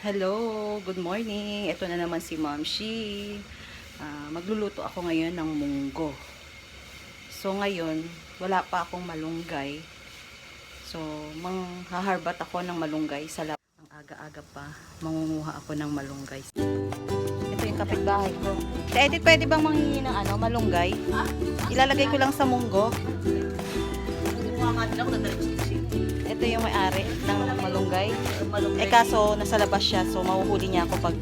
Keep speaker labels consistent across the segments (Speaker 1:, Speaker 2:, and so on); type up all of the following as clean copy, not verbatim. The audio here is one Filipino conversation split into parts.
Speaker 1: Hello, good morning. Ito na naman si Ma'am Shi. Magluluto ako ngayon ng munggo. So ngayon, wala pa akong malunggay. So, manghaharbat ako ng malunggay sa labas. Ang aga-aga pa, mangunguha ako ng malunggay. Ito yung kapitbahay ko. Si Edith, pwede bang manghingi ng malunggay? Ilalagay ko lang sa munggo. Ito yung may-ari ng malunggay. Eh kaso, nasa labas siya. So, mahuhuli niya ako pag...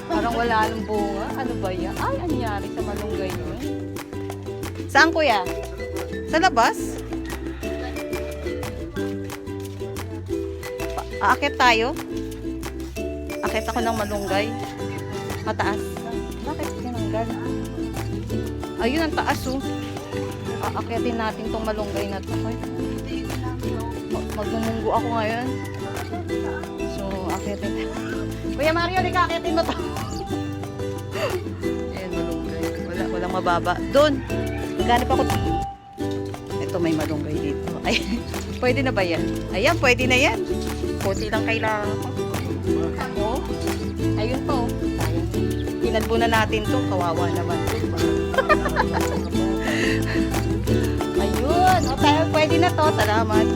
Speaker 1: Parang wala ng bunga. Ano ba yan? Ay, anyari sa malunggay nyo. Saan, kuya? Sa labas? Aakit tayo? Aakit ako ng malunggay. Mataas. Bakit tinanggal? Ayun, ang taas oh. Aakitin natin tong malunggay na to. Magmumunggo ako ngayon. So, akitin. Kuya Mario, di ka akitin mo to. Ayan, malunggay. Walang mababa. Doon. Maghanap ako. Ito, may malunggay dito. Ay, pwede na ba yan? Ayan, pwede na yan. Kunti lang kailangan ko. Oh. Ayun po. Ayan. Pinadbo na natin to. Kawawa naman. Ayun. O tayo, pwede na to. Salamat.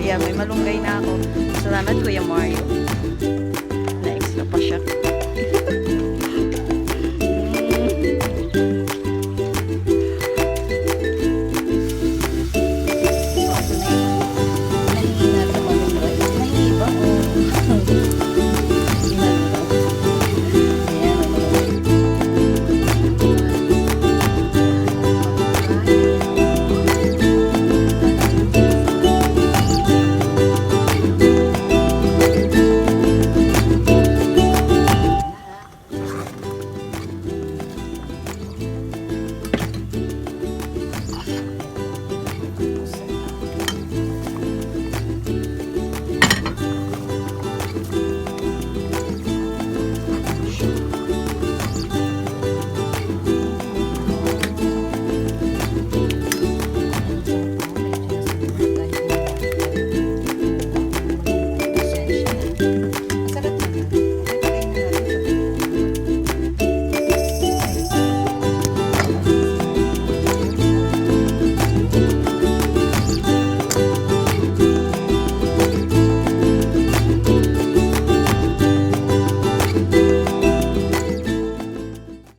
Speaker 1: Ayan, may malunggay na ako. Salamat, Kuya Mario.